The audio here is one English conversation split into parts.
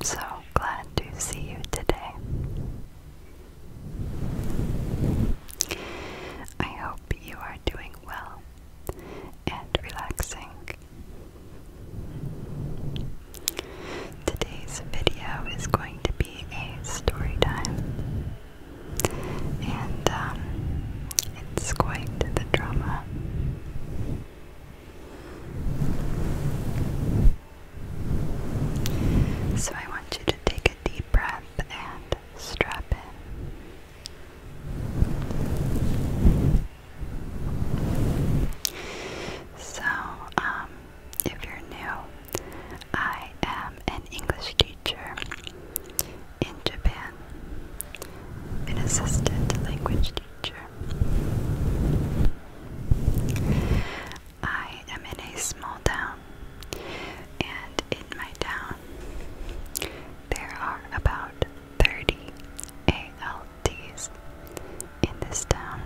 so glad to see you today. I hope you are doing well and relaxing. Today's video is going to be a story time, and it's quite the drama. So I want you to take a deep breath and strap in. So, if you're new, I am an English teacher in Japan, an assistant language teacher. I am in a small town, and in my town, there are about 30 ALTs in this town.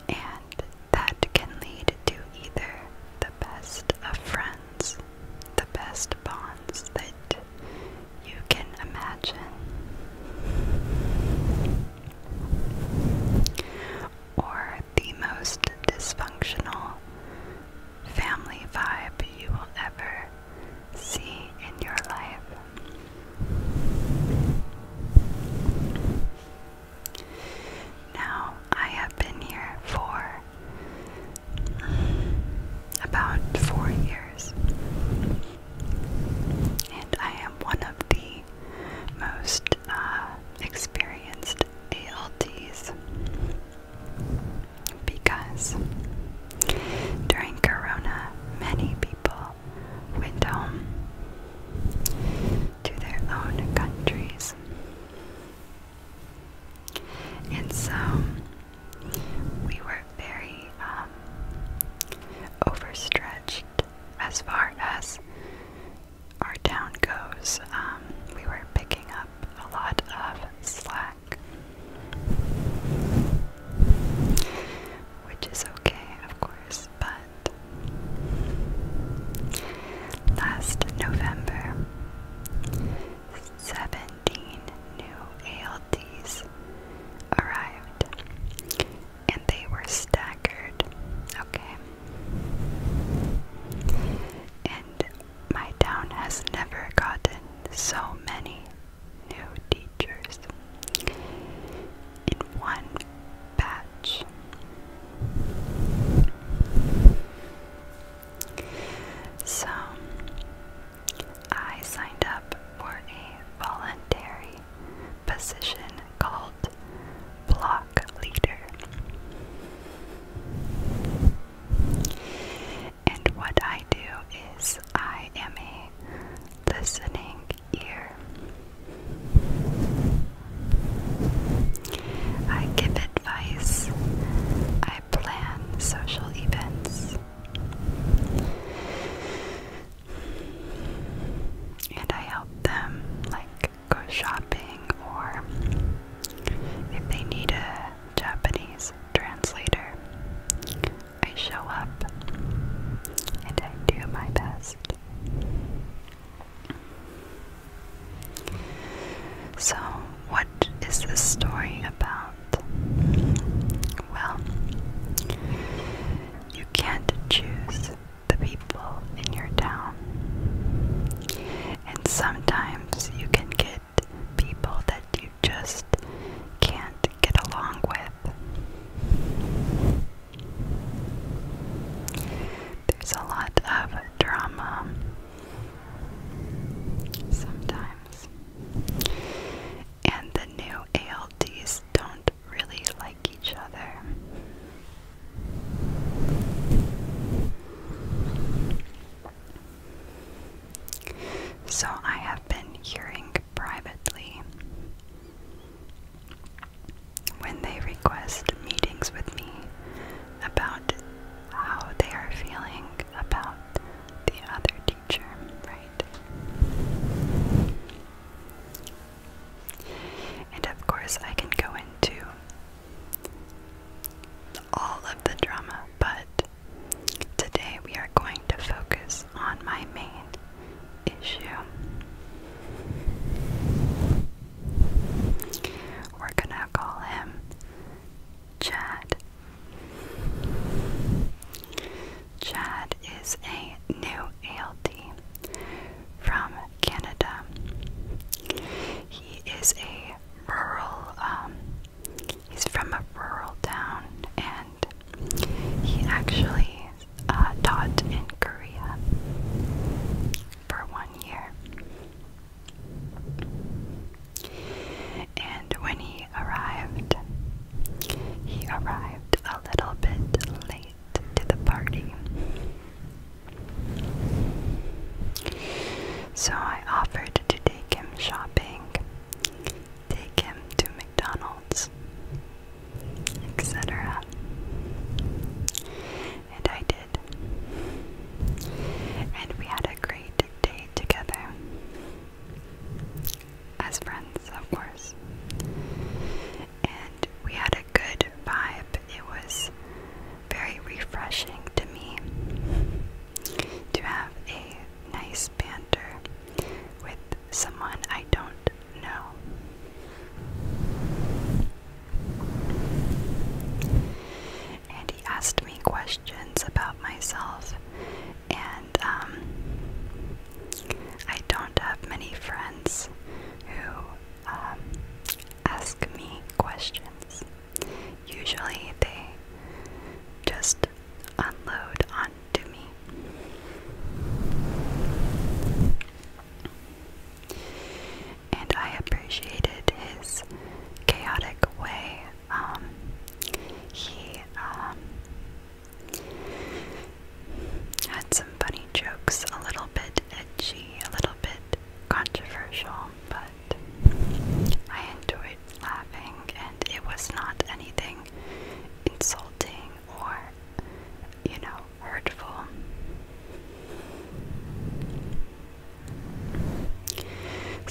And that can lead to either the best of friends, the best bonds that you can imagine, or the most dysfunctional family vibe you will ever see in your life. Now, I have been here for about 4 years, and I am one of the most experienced ALTs because during Corona, many people went home to their own countries. And so we were very overstretched as far as our town goes. We were picking up a lot of slack, which is okay, of course, but last November, 17 new ALTs arrived, and they were staggered, okay? And my town has never gotten so many new teachers in one batch. So I signed up for a voluntary position called block leader. And what I do is I am a listening ear. I give advice. I plan social events. And I help them, like, go shopping, or if they need a Japanese translator, I show up and I do my best. So, what is this story about? Well, you can't choose the people in your town. And sometimes you can get people that you just can't get along with. There's a lot of drama sometimes. And the new ALTs don't really like each other. So I have been hearing privately when they request meetings with me about how they are feeling about the other teacher, right? And of course I can go into all of the drama, but today we are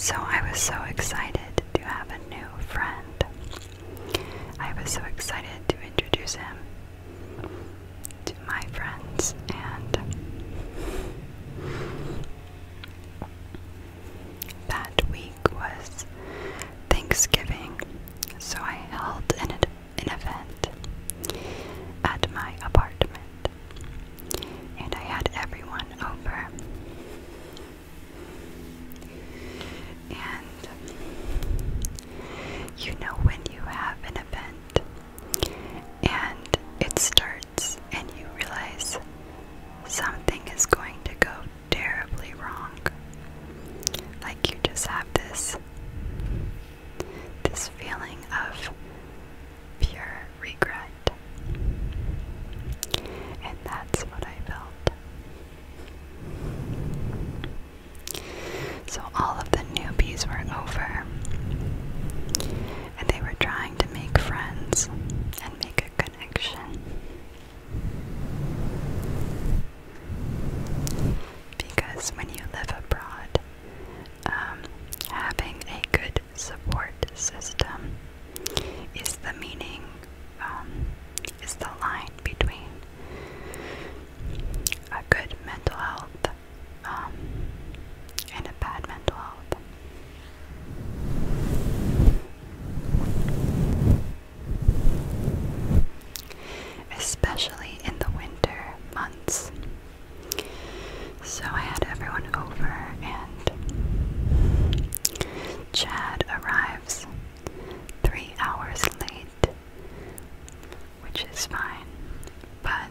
So I was so excited to have a new friend. I was so excited to introduce him to my friends, and that week was Thanksgiving, so I held an event at my apartment, and I had everyone over. And you know when you have an event and it starts and you realize something is going to go terribly wrong, like you just have this feeling of pure regret, and that's what I felt. So all of the newbies were over, and they were trying to make friends and make a connection. Because when you live abroad, having a good support system is the meaning, is the line between a good mental health and a bad mental health. Especially in the winter months. So I had everyone over, and Chad arrives 3 hours late, which is fine, but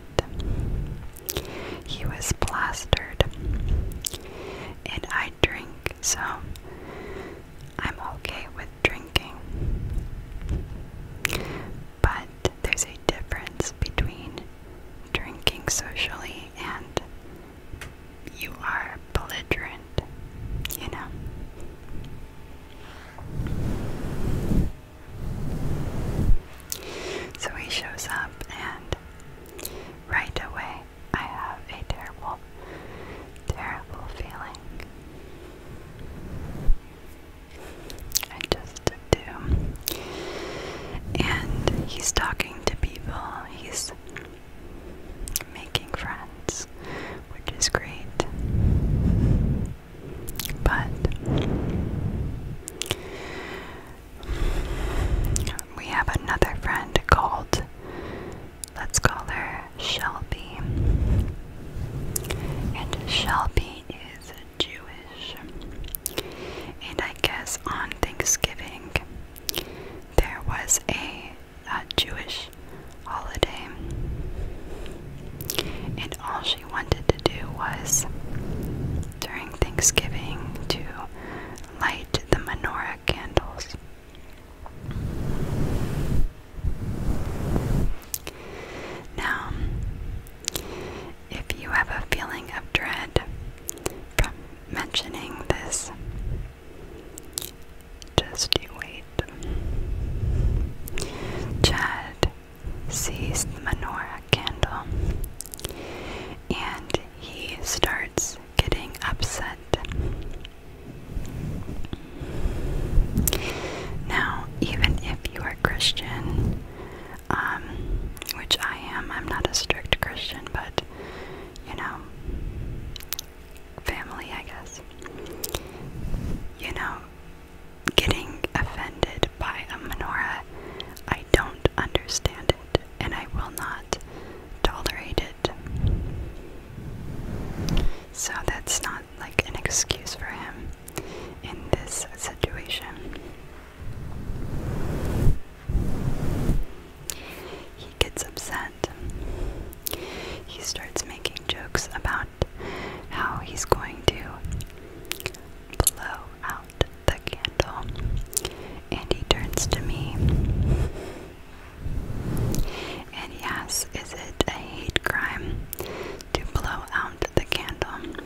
he was plastered, and I drink, so I'm okay with drinking. But there's a difference between drinking socially and you are belligerent, you know. So he shows up, and right away I have a terrible, terrible feeling. I just do. And he's talking to people, he's making friends, which is great. But we have another friend called, let's call her Shelby. And Shelby is Jewish. And I guess on Thanksgiving there was a Jewish holiday. And all she wanted to do was, during Thanksgiving, to light the menorah candles. Now, if you have a feeling of dread from mentioning this, just you wait. Chad sees the menorah candle, and he starts getting upset. Now, even if you are Christian, which I am, I'm not a strict Christian, but, you know, family, I guess. You know, getting offended by a menorah, I don't understand it, and I will not tolerate it. So that's not like an excuse for him in this situation. He gets upset. He starts making jokes about how he's going to blow out the candle, and he turns to me and he asks, is it a hate crime to blow out the candle?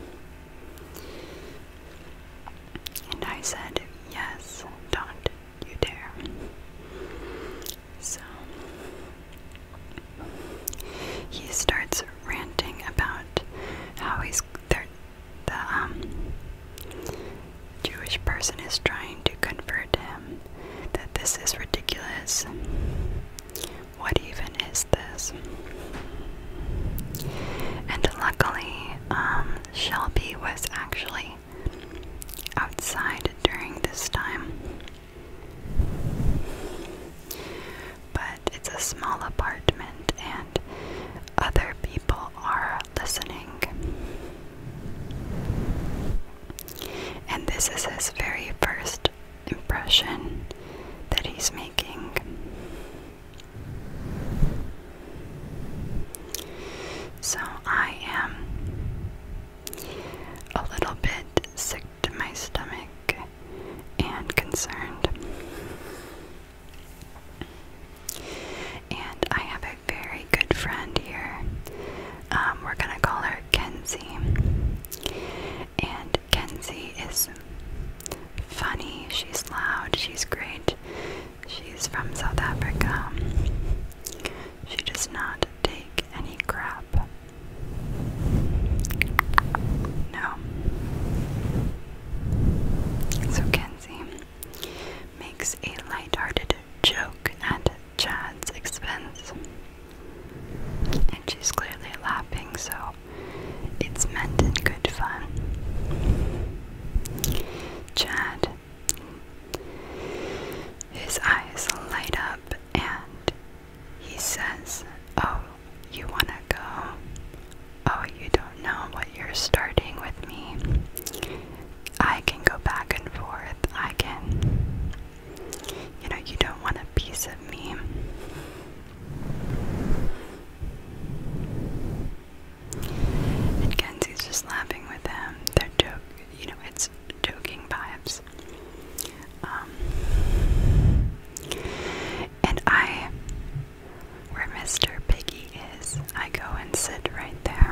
Mr. Piggy is, I go and sit right there.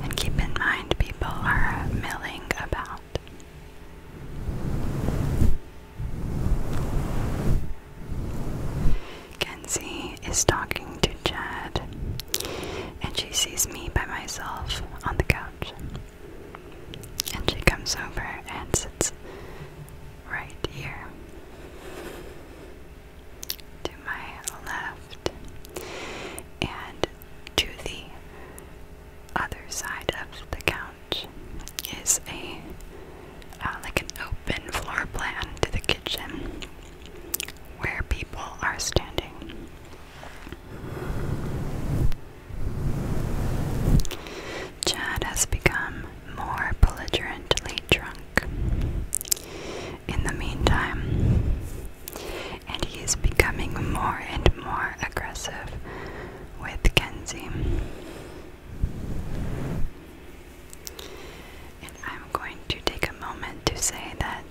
And keep in mind, people are milling about. Kenzie is talking to Chad, and she sees me by myself on the couch. And she comes over and sits right here to my left, and to the other side of the couch is a like an open floor plan to the kitchen where people are standing. Chad has become more belligerently drunk in the meantime, and he is becoming more and more aggressive with Kenzie. And I'm going to take a moment to say that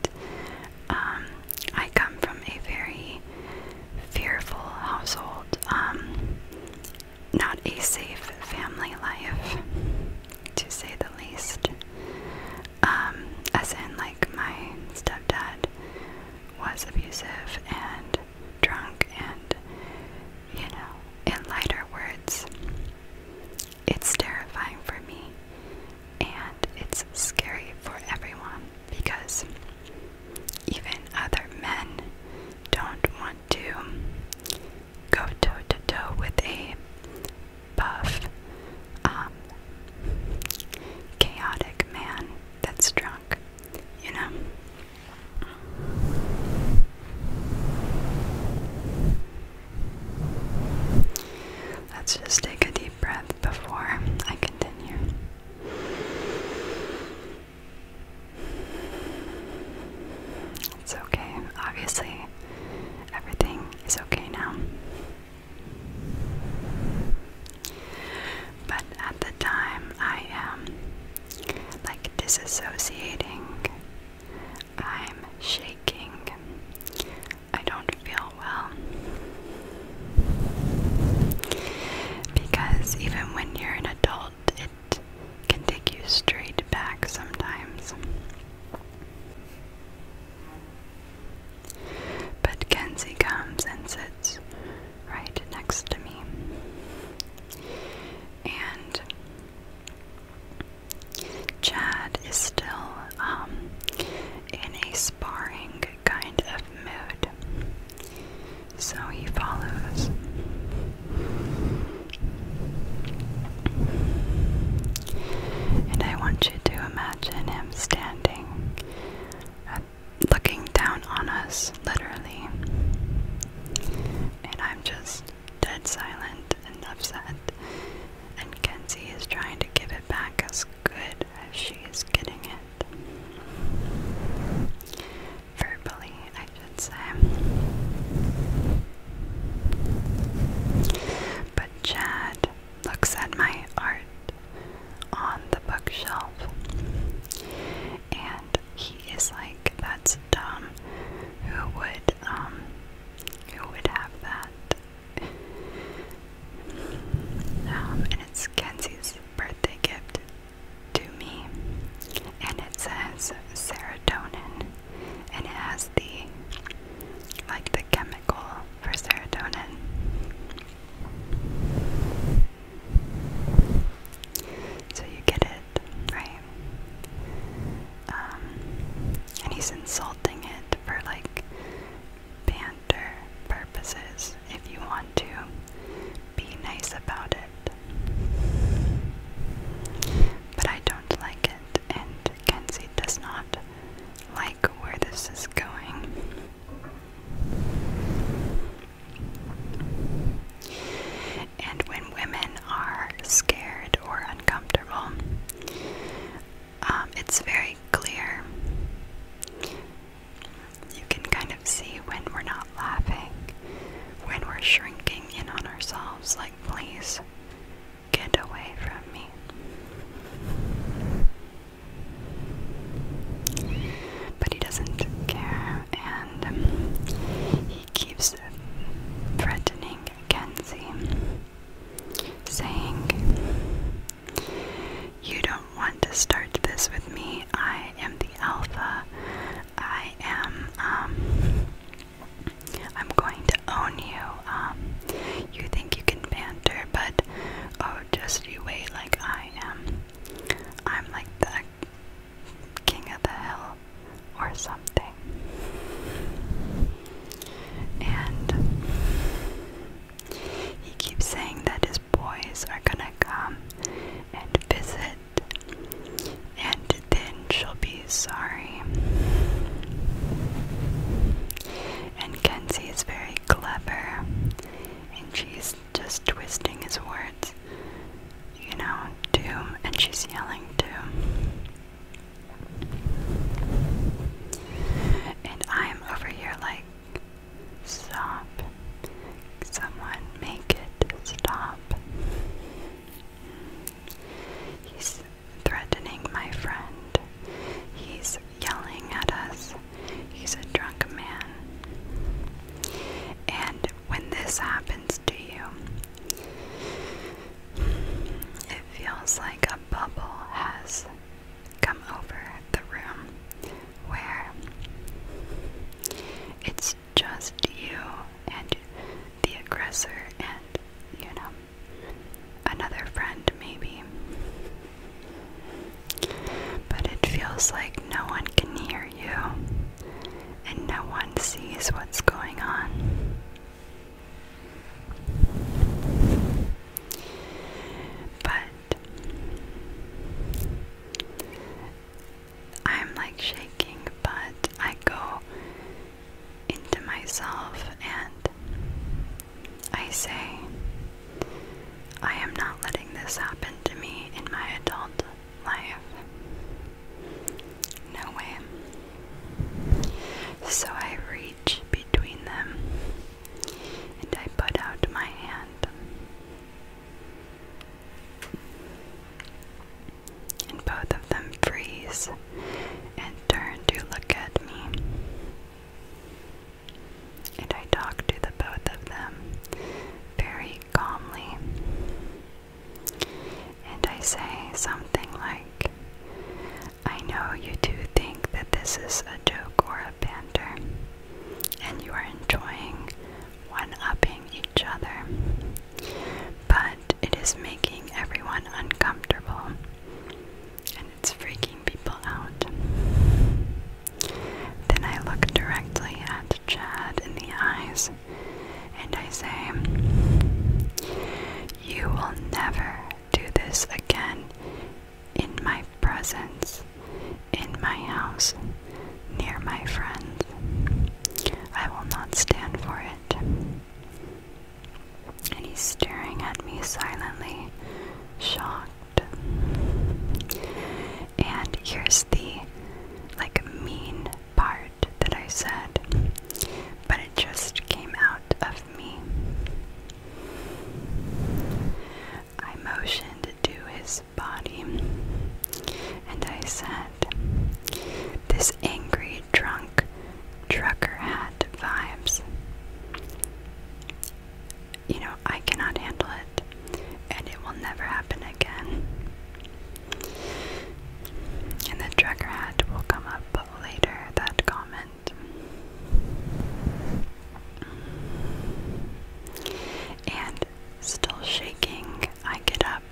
I come from a very fearful household, not a safe family life, to say the least. As in, like, my stepdad was abusive and drunk, and, you know, in lighter words, it's terrifying for me, and it's scary for everyone, because even other men don't want to go toe-to-toe with a buff, chaotic man that's drunk, you know? Let's just take a deep breath before I continue. It's okay. Obviously, everything is okay now. But at the time, I am like disassociating. I'm shaking. I don't feel well. feels like no one can hear you and no one sees what's going on. But I'm like shaking, but I go into myself and I say, I am not letting this happen to me in my adult life. No way. So I reach between them and I put out my hand. And both of them freeze and turn to look at me. And I talk to the both of them very calmly. And I say something like, I know you two think that this is a joke or a banter, and you are enjoying one-upping each other, but it is making everyone uncomfortable, and it's freaking people out. Then I look directly at Chad in the eyes, and I say, you will never do this again in my presence, in my house, near my friends. I will not stand for it. And he's staring at me silently, shocked. And here's the mean part that I said, but it just came out of me. I motioned to his body and I said, this angry, drunk trucker hat vibes. You know, I cannot handle it, and it will never happen again. And the trucker hat will come up later, that comment. And still shaking, I get up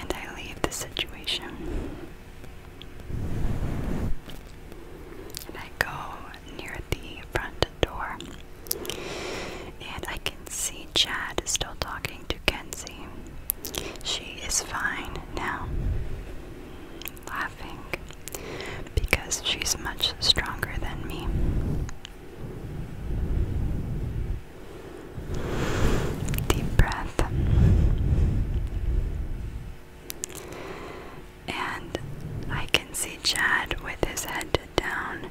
and I leave the situation. And I go near the front door, and I can see Chad still talking to Kenzie. She is fine now, laughing, because she's much stronger than me. Deep breath. And I can see Chad with his head down,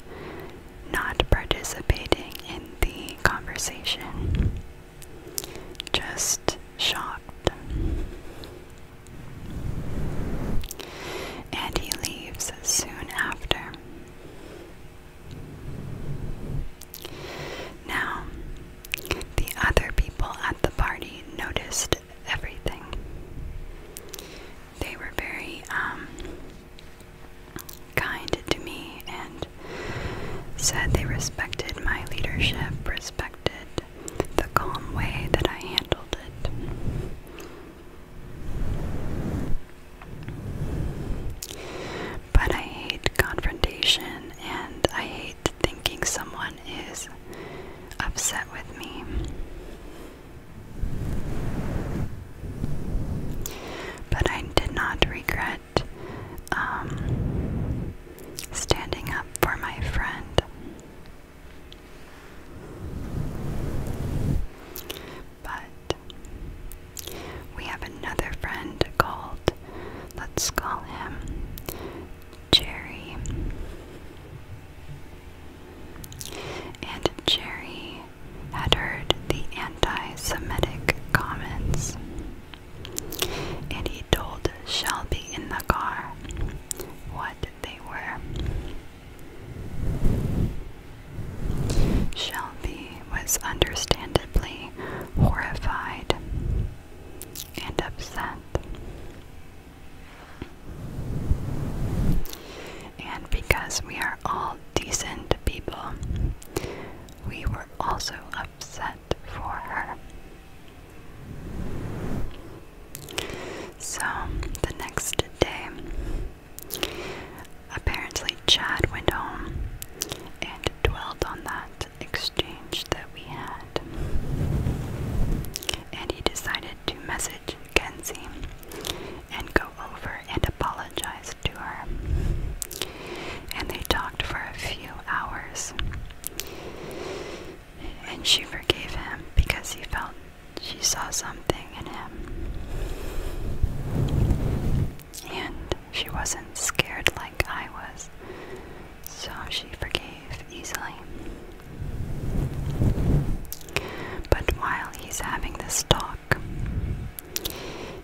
not participating in the conversation, just shocked. And he leaves soon after. Now, the other people at the party noticed everything. They were very kind to me and said they respected my leadership, respected the calm way that I handled it. But I hate confrontation, and I hate thinking someone is upset with me. But I did not regret standing up for my friend. But we have another friend called, let's call him Jerry. And Jerry had heard the anti-Semitic comments, and he told saw something in him, and she wasn't scared like I was, so she forgave easily. But while he's having this talk,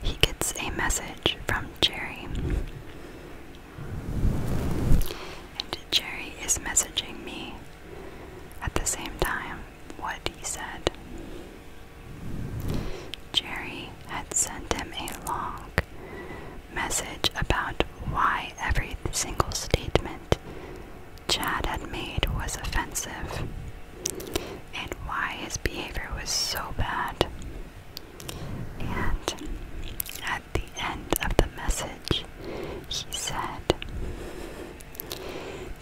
he gets a message from Jerry. And Jerry is messaging me at the same time what he said. Jerry had sent him a long message about why every single statement Chad had made was offensive and why his behavior was so bad. And at the end of the message, he said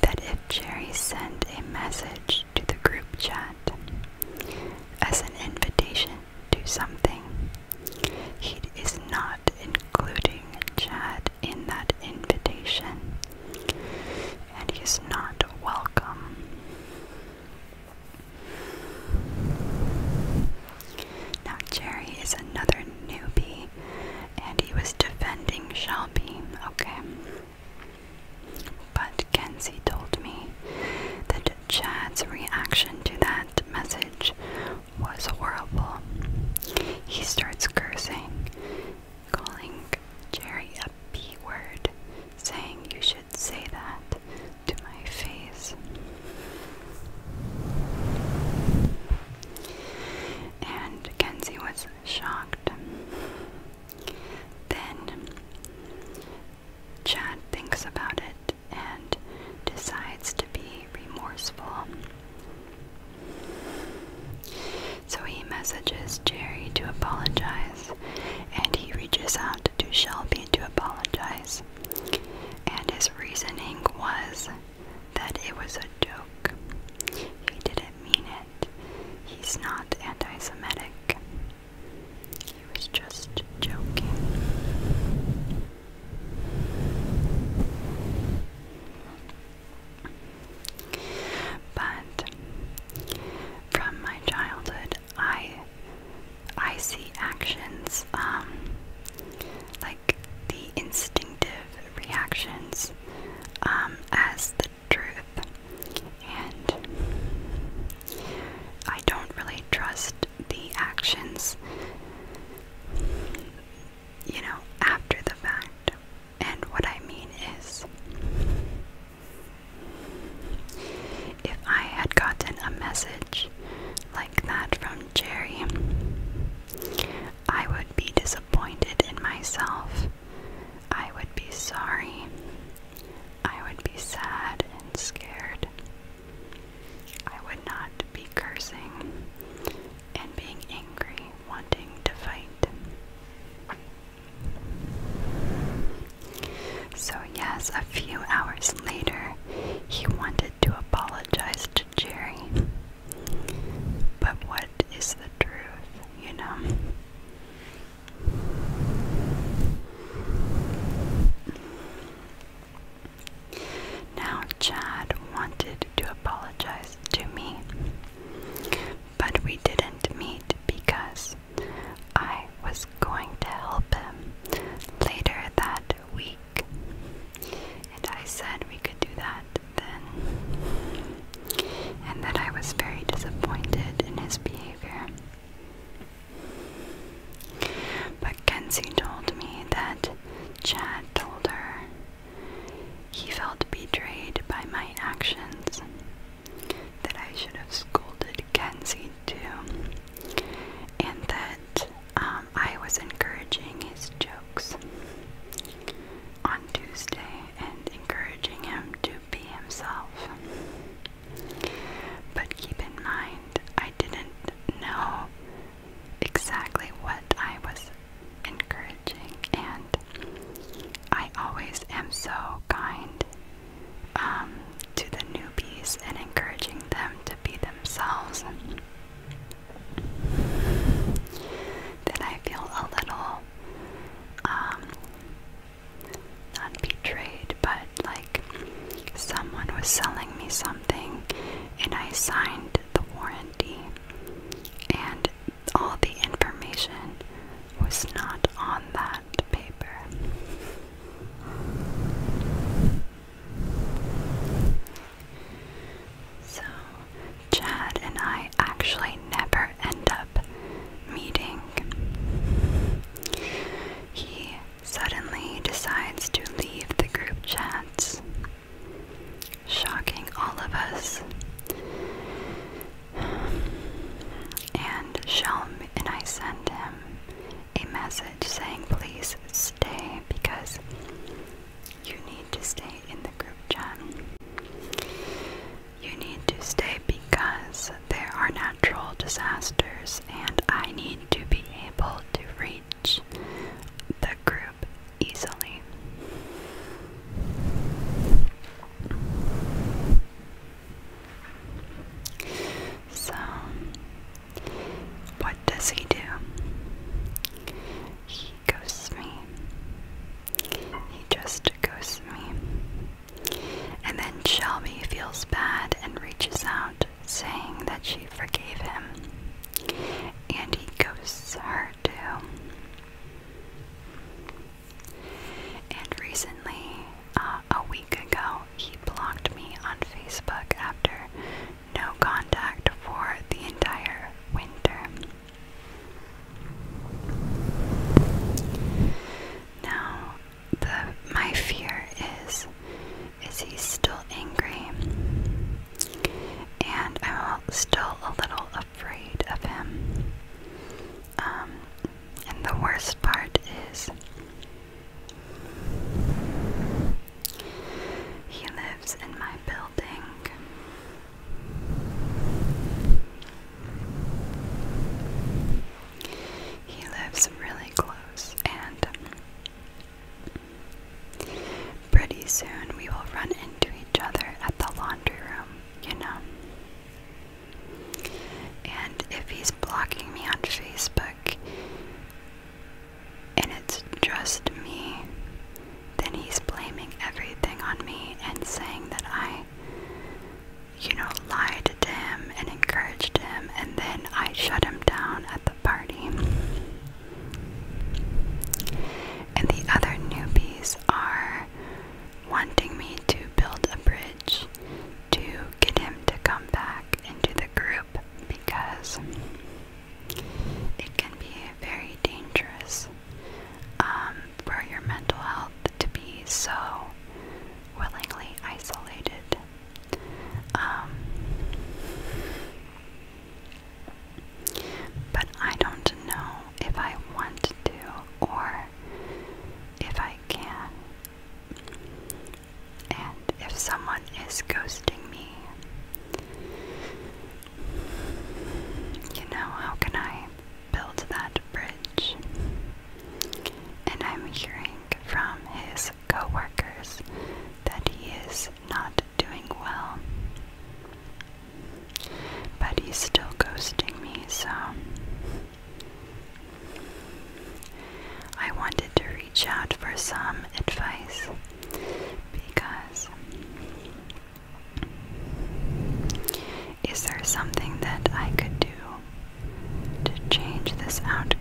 that if Jerry sent a message to the group chat as an invitation to something, he is not including Chad in that invitation, and he is not welcome. Now Jerry is another newbie, and he was defending Shelby, okay? But Kenzie told me that Chad's reaction to that message was horrible. He starts cursing, calling Jerry a B word, saying you should say that to my face. And Kenzie was shocked. Then Chad thinks about it and decides to be remorseful. So he messages Jerry to apologize, and he reaches out to Shelby to apologize. And his reasoning was that it was a joke. He didn't mean it. He's not anti-Semitic. He was just joking. But from my childhood, I see actions, like the instinctive reactions, as the truth, and I don't really trust the actions, after the fact. And what I mean is, if I had gotten a message like that from Jerry, I would be disappointed in myself. I would be sorry. I would be sad and scared. I would not be cursing and being angry, wanting to fight. So yes, a few hours later, he wanted to apologize to Jerry. But what is the truth, Now Chad wanted to apologize to me, but we didn't meet because I was going to help him later that week. And I said we could do that then, and that I was very disappointed in his behavior. But Kenzie told me that Chad told her he felt betrayed by my actions, that I should have scolded Kenzie too, and that I was encouraging his jokes on Tuesday and encouraging him to be himself. But keep in mind, I didn't know exactly what I was encouraging, and I always am so kind to the newbies and encouraging them to be themselves. was not on that paper. So, Chad and I actually never end up meeting. He suddenly decides to leave the group chats, shocking all of us. And Shelm and I send him a message saying, please stay because you need to stay in the group chat. You need to stay because there are natural disasters and I need to be able to reach the group easily. So, what does he do? He ghosts me. He just ghosts me. And then Shelby feels bad and reaches out, saying that she forgave him. And he ghosts her too. And recently, a week ago, he blocked me on Facebook after no contact for the entire winter. Now, my fear is he's still angry, and I'm still a little afraid of him. And the worst part is he lives in my building. He lives really close, and pretty soon we will run into each other at the laundry room, you know. And if he's blocking me on Facebook and it's just me, then he's blaming everything on me and saying that I, lied to him and encouraged him, and then I shut him down at the party. And the other newbies are wanting me to build a bridge to get him to come back into the group because it can be very dangerous for your mental health to be so willingly isolated. But I don't know if I want to or if I can. And if someone is ghosting me, how can I build that bridge? And I'm hearing from his co-workers that he is not doing well. But he's still ghosting me, so I wanted to reach out for some advice because is there something that I could do to change this outcome?